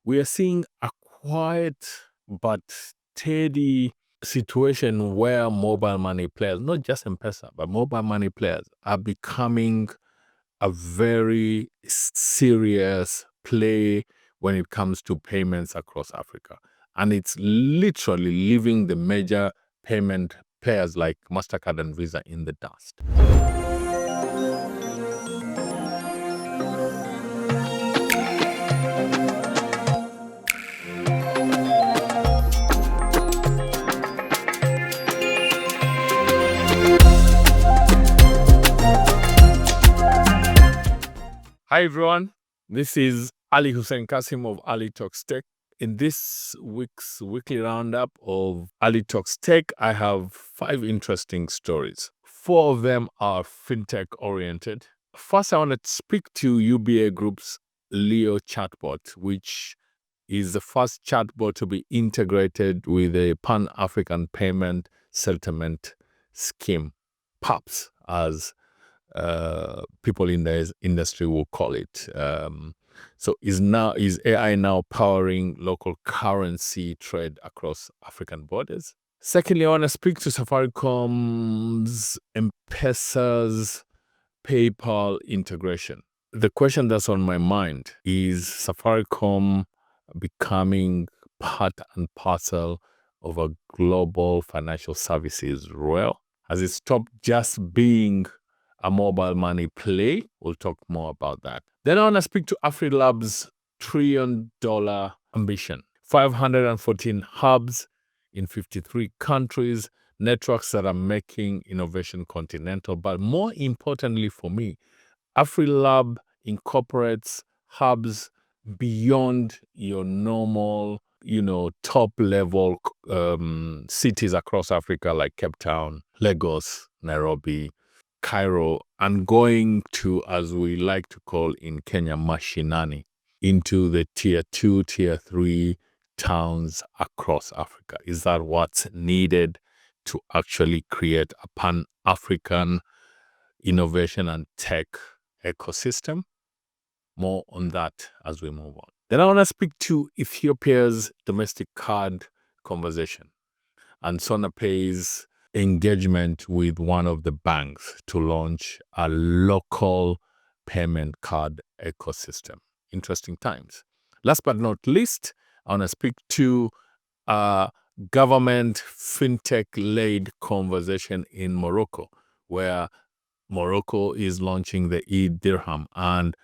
we are seeing a quiet but steady situation where mobile money players, not just M-Pesa, but mobile money players are becoming a very serious play when it comes to payments across Africa. And it's literally leaving the major payment players like MasterCard and Visa in the dust. Hi everyone, this is Ali Hussein Kasim of Ali Talks Tech. In this week's weekly roundup of Ali Talks Tech, I have 5 interesting stories. 4 of them are fintech oriented. First, I want to speak to UBA Group's LEO chatbot, which is the first chatbot to be integrated with a Pan-African Payment Settlement Scheme, PAPSS, as people in the industry will call it. So is AI now powering local currency trade across African borders? Secondly, I want to speak to Safaricom's M-Pesa's PayPal integration. The question that's on my mind is Safaricom becoming part and parcel of a global financial services royal? Has it stopped just being a mobile money play? We'll talk more about that. Then I want to speak to AfriLabs' $1 trillion ambition. 514 hubs in 53 countries, networks that are making innovation continental. But more importantly for me, AfriLab incorporates hubs beyond your normal, top level cities across Africa like Cape Town, Lagos, Nairobi, Cairo, and going to, as we like to call in Kenya, mashinani, into the tier 2, tier 3 towns across Africa. Is that what's needed to actually create a Pan-African innovation and tech ecosystem? More on that as we move on. Then I want to speak to Ethiopia's domestic card conversation and SanuPay's engagement with one of the banks to launch a local payment card ecosystem. Interesting times. Last but not least, I want to speak to a government fintech-led conversation in Morocco, where Morocco is launching the Dirham and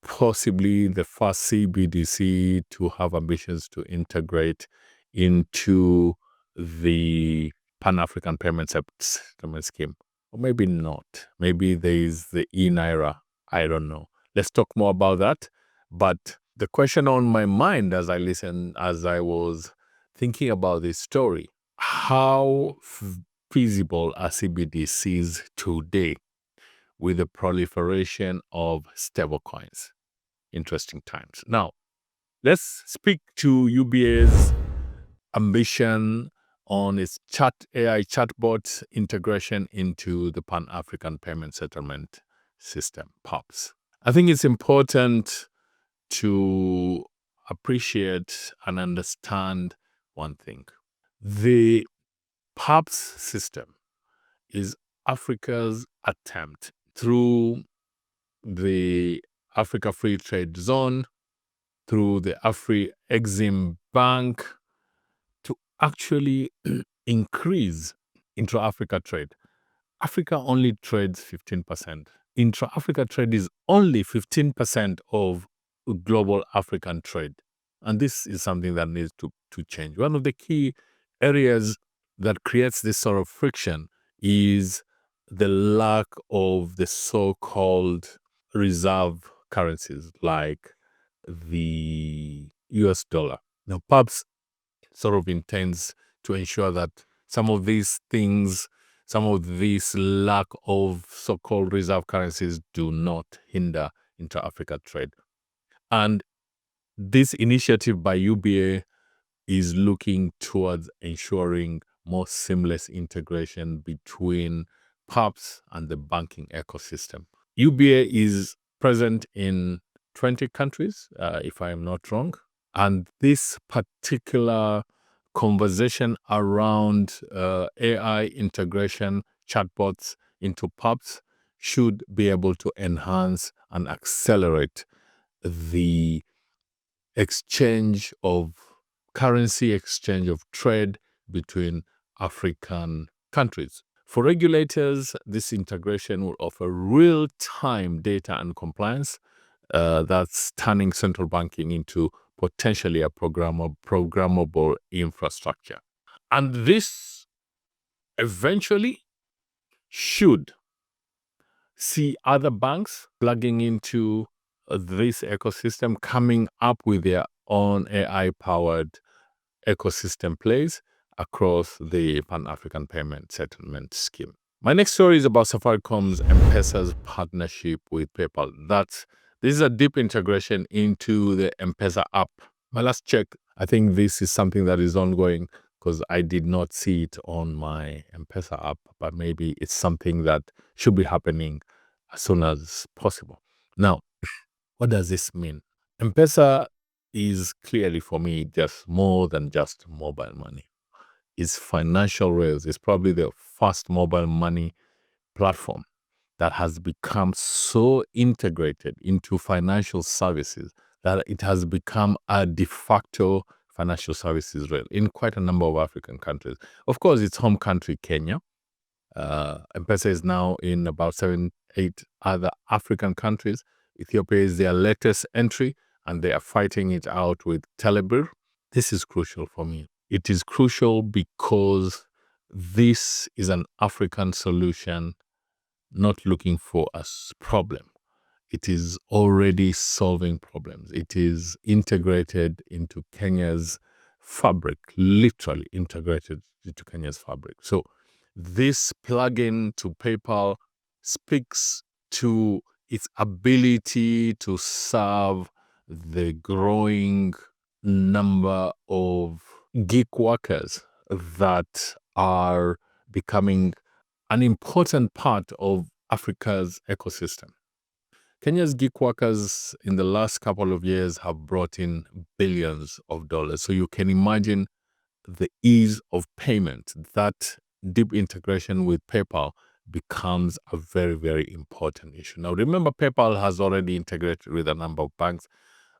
possibly the first CBDC to have ambitions to integrate into the Pan-African Payment Settlement Scheme. Or maybe not. Maybe there is the e-Naira. I don't know. Let's talk more about that. But the question on my mind as I was thinking about this story, how feasible are CBDCs today with the proliferation of stablecoins? Interesting times. Now, let's speak to UBA's ambition on its AI chatbot integration into the Pan-African Payment Settlement System, PAPSS. I think it's important to appreciate and understand one thing. The PAPSS system is Africa's attempt through the Africa Free Trade Zone, through the Afri-Exim Bank, to actually increase intra-Africa trade. Africa only trades 15%. Intra-Africa trade is only 15% of global African trade. And this is something that needs to change. One of the key areas that creates this sort of friction is the lack of the so-called reserve currencies like the US dollar. Now, PAPSS sort of intends to ensure that some of these lack of so-called reserve currencies do not hinder intra-Africa trade. And this initiative by UBA is looking towards ensuring more seamless integration between PAPSS and the banking ecosystem. UBA is present in 20 countries, if I am not wrong. And this particular conversation around AI integration, chatbots into PAPSS should be able to enhance and accelerate the exchange of currency, exchange of trade between African countries. For regulators, this integration will offer real-time data and compliance that's turning central banking into potentially a programmable infrastructure. And this eventually should see other banks plugging into this ecosystem, coming up with their own AI-powered ecosystem plays across the Pan-African Payment Settlement Scheme. My next story is about Safaricom's M-Pesa's partnership with PayPal. This is a deep integration into the M-Pesa app. My last check, I think this is something that is ongoing because I did not see it on my M-Pesa app, but maybe it's something that should be happening as soon as possible. Now, what does this mean? M-Pesa is clearly for me just more than just mobile money. It's financial rails. It's probably the first mobile money platform that has become so integrated into financial services that it has become a de facto financial services rail in quite a number of African countries. Of course, its home country, Kenya. M-Pesa is now in about 7, 8 other African countries. Ethiopia is their latest entry, and they are fighting it out with Telebir. This is crucial for me. It is crucial because this is an African solution, not looking for a problem. It is already solving problems. It is integrated into Kenya's fabric, literally integrated into Kenya's fabric. So this plugin to PayPal speaks to its ability to serve the growing number of gig workers that are becoming an important part of Africa's ecosystem. Kenya's gig workers in the last couple of years have brought in billions of dollars. So you can imagine the ease of payment. That deep integration with PayPal becomes a very, very important issue. Now, remember, PayPal has already integrated with a number of banks,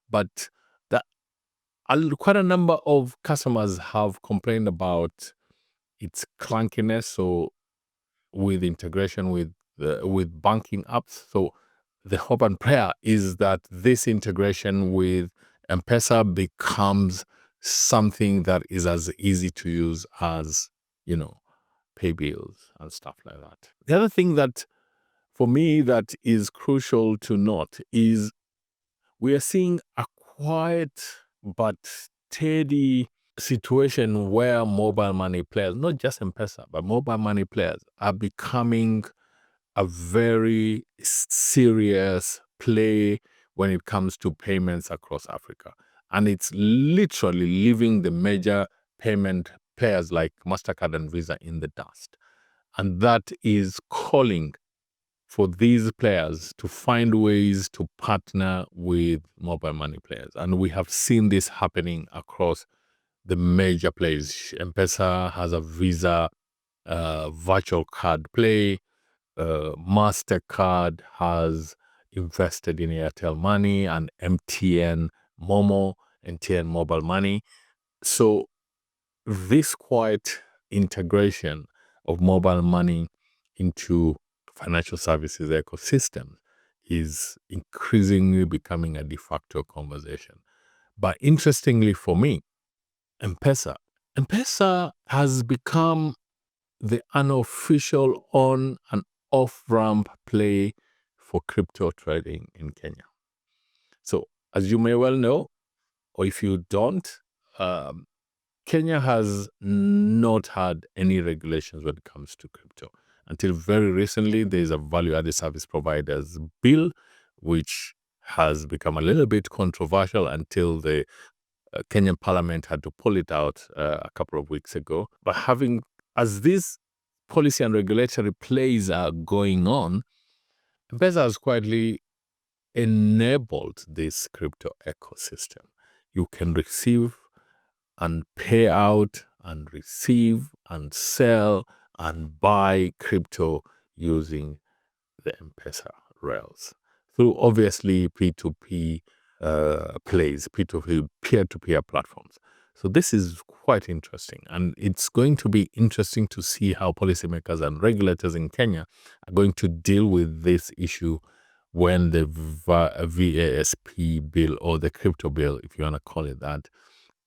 but quite a number of customers have complained about its clunkiness. So with integration with banking apps. So the hope and prayer is that this integration with M-Pesa becomes something that is as easy to use as, pay bills and stuff like that. The other thing that, for me, that is crucial to note is we are seeing a quiet but steady situation where mobile money players, not just M-Pesa, but mobile money players are becoming a very serious play when it comes to payments across Africa. And it's literally leaving the major payment players like MasterCard and Visa in the dust. And that is calling for these players to find ways to partner with mobile money players. And we have seen this happening across the major players. M-Pesa has a Visa virtual card play. MasterCard has invested in Airtel Money and MTN Momo, MTN Mobile Money. So this quiet integration of mobile money into financial services ecosystem is increasingly becoming a de facto conversation. But interestingly for me, M-Pesa has become the unofficial on and off-ramp play for crypto trading in Kenya. So as you may well know, or if you don't, Kenya has not had any regulations when it comes to crypto. Until very recently, there is a value-added service providers bill, which has become a little bit controversial until the Kenyan parliament had to pull it out a couple of weeks ago. But as these policy and regulatory plays are going on, M-Pesa has quietly enabled this crypto ecosystem. You can receive and pay out and receive and sell and buy crypto using the M-Pesa rails through obviously P2P plays, P2P, peer-to-peer platforms. So this is quite interesting, and it's going to be interesting to see how policymakers and regulators in Kenya are going to deal with this issue when the VASP bill, or the crypto bill, if you want to call it that,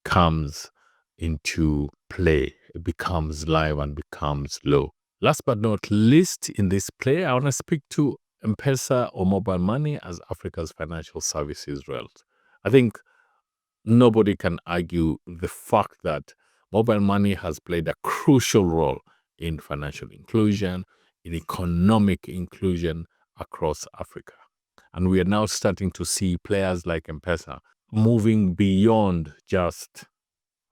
comes into play. It becomes live and becomes law. Last but not least, in this play, I want to speak to M-Pesa, or mobile money, as Africa's financial services rails. I think nobody can argue the fact that mobile money has played a crucial role in financial inclusion, in economic inclusion across Africa. And we are now starting to see players like M-Pesa moving beyond just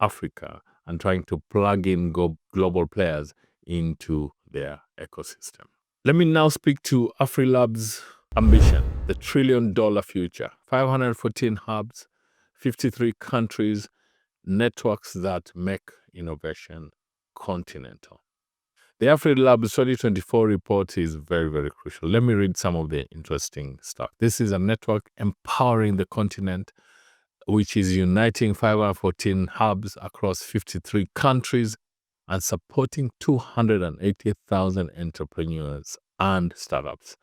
Africa and trying to plug in global players into their ecosystem. Let me now speak to AfriLabs' ambition, the $1 trillion future. 514 hubs, 53 countries, networks that make innovation continental. The AfriLabs 2024 report is very, very crucial. Let me read some of the interesting stuff. This is a network empowering the continent, which is uniting 514 hubs across 53 countries and supporting 280,000 entrepreneurs and startups.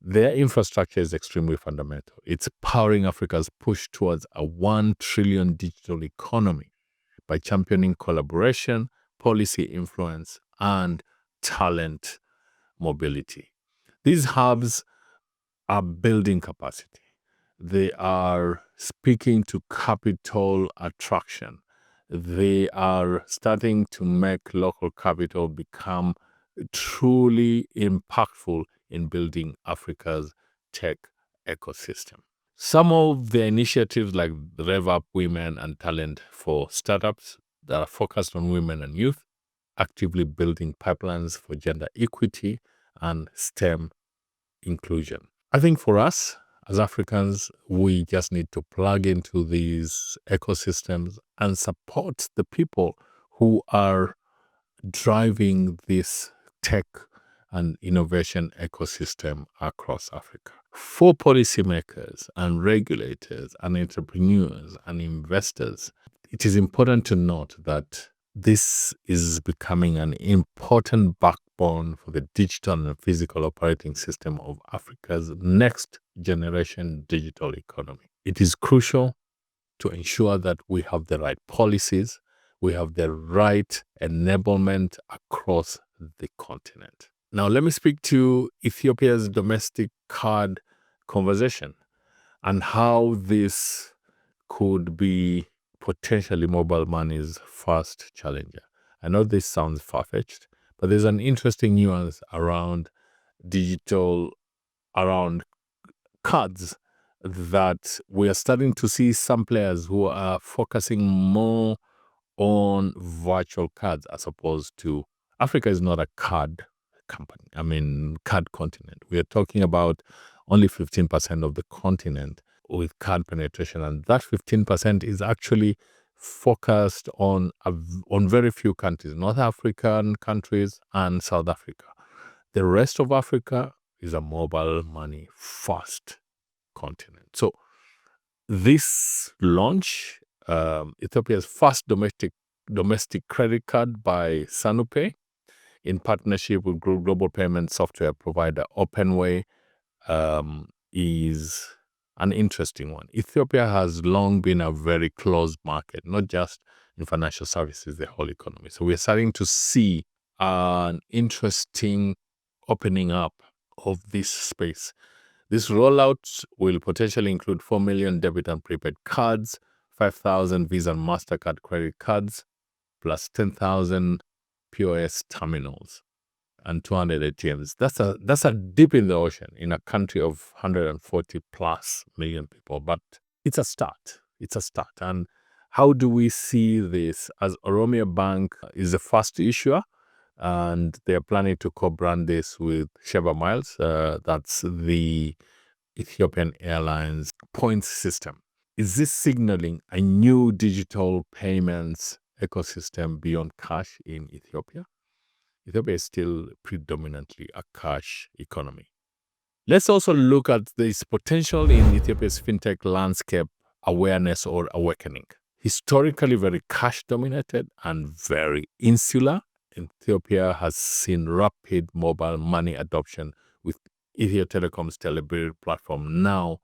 Their infrastructure is extremely fundamental. It's powering Africa's push towards a 1 trillion digital economy by championing collaboration, policy influence, and talent mobility. These hubs are building capacity. They are speaking to capital attraction. They are starting to make local capital become truly impactful in building Africa's tech ecosystem. Some of the initiatives, like the Rev Up Women and Talent for Startups, that are focused on women and youth, actively building pipelines for gender equity and STEM inclusion. I think for us as Africans, we just need to plug into these ecosystems and support the people who are driving this tech and innovation ecosystem across Africa. For policymakers and regulators and entrepreneurs and investors, it is important to note that this is becoming an important backbone for the digital and physical operating system of Africa's next generation digital economy. It is crucial to ensure that we have the right policies, we have the right enablement across the continent. Now, let me speak to Ethiopia's domestic card conversation and how this could be potentially mobile money's first challenger. I know this sounds far-fetched, but there's an interesting nuance around around cards, that we are starting to see some players who are focusing more on virtual cards as opposed to. Africa is not a card card continent. We are talking about only 15% of the continent with card penetration, and that 15% is actually focused on very few countries, North African countries and South Africa. The rest of Africa is a mobile money first continent. So this launch, Ethiopia's first domestic credit card by SanuPay, in partnership with global payment software provider OpenWay, is an interesting one. Ethiopia has long been a very closed market, not just in financial services, the whole economy. So we're starting to see an interesting opening up of this space. This rollout will potentially include 4 million debit and prepaid cards, 5,000 Visa and MasterCard credit cards, plus 10,000 POS terminals and 200 ATMs. That's a dip in the ocean in a country of 140 plus million people, but it's a start. It's a start. And how do we see this? As Oromia Bank is the first issuer, and they're planning to co-brand this with Sheba Miles. That's the Ethiopian Airlines points system. Is this signaling a new digital payments ecosystem beyond cash in Ethiopia? Ethiopia is still predominantly a cash economy. Let's also look at this potential in Ethiopia's fintech landscape awareness or awakening. Historically very cash dominated and very insular, Ethiopia has seen rapid mobile money adoption with Ethio Telecom's Telebirr platform now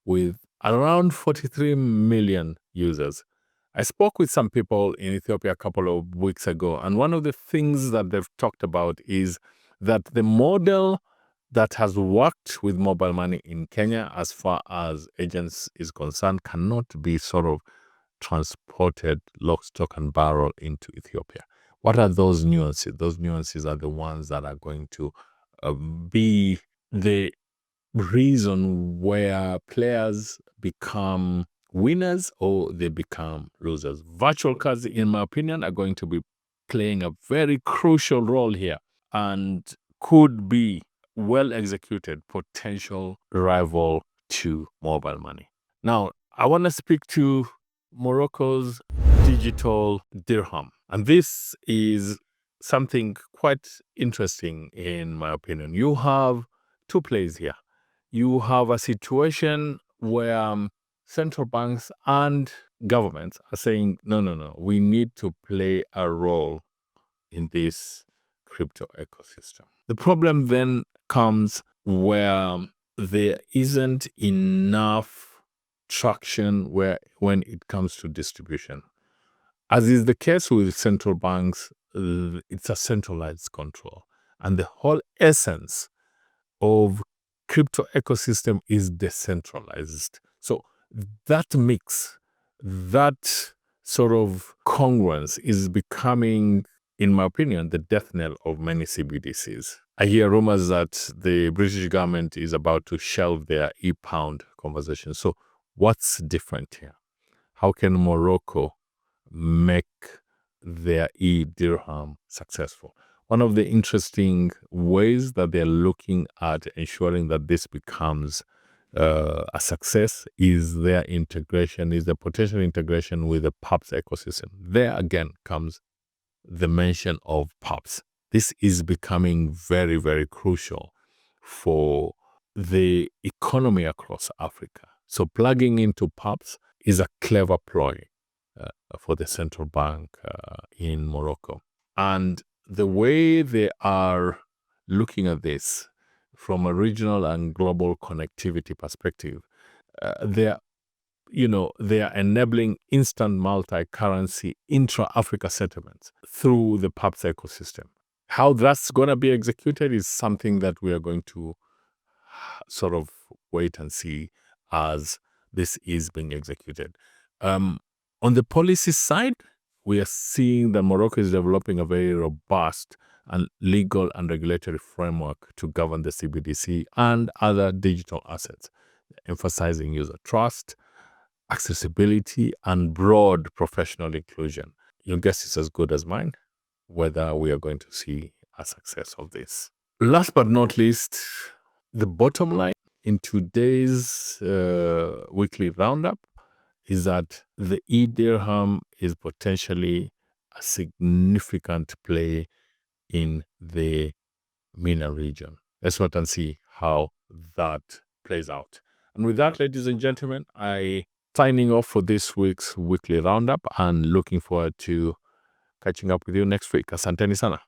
with around 43 million users. I spoke with some people in Ethiopia a couple of weeks ago, and one of the things that they've talked about is that the model that has worked with mobile money in Kenya as far as agents is concerned cannot be sort of transported lock, stock, and barrel into Ethiopia. What are those nuances? Those nuances are the ones that are going to be the reason where players become winners or they become losers. Virtual cards, in my opinion, are going to be playing a very crucial role here and could be well executed potential rival to mobile money. Now, I want to speak to Morocco's digital dirham. And this is something quite interesting in my opinion. You have two plays here. You have a situation where central banks and governments are saying, no, we need to play a role in this crypto ecosystem. The problem then comes where there isn't enough traction when it comes to distribution. As is the case with central banks, it's a centralized control. And the whole essence of crypto ecosystem is decentralized. So that mix, that sort of congruence is becoming, in my opinion, the death knell of many CBDCs. I hear rumors that the British government is about to shelve their e-pound conversation. So what's different here? How can Morocco make their e-dirham successful? One of the interesting ways that they're looking at ensuring that this becomes a success is their integration, is the potential integration with the PAPSS ecosystem. There again comes the mention of PAPSS. This is becoming very, very crucial for the economy across Africa. So plugging into PAPSS is a clever ploy for the central bank in Morocco. And the way they are looking at this from a regional and global connectivity perspective, they are enabling instant multi-currency intra-Africa settlements through the PAPSS ecosystem. How that's going to be executed is something that we are going to sort of wait and see as this is being executed. On the policy side, we are seeing that Morocco is developing a very robust and legal and regulatory framework to govern the CBDC and other digital assets, emphasizing user trust, accessibility, and broad professional inclusion. Your guess is as good as mine whether we are going to see a success of this. Last but not least, the bottom line in today's weekly roundup is that the e-dirham is potentially a significant play in the MENA region. Let's wait and see how that plays out. And with that, ladies and gentlemen, I signing off for this week's weekly roundup and looking forward to catching up with you next week. Asanteni sana.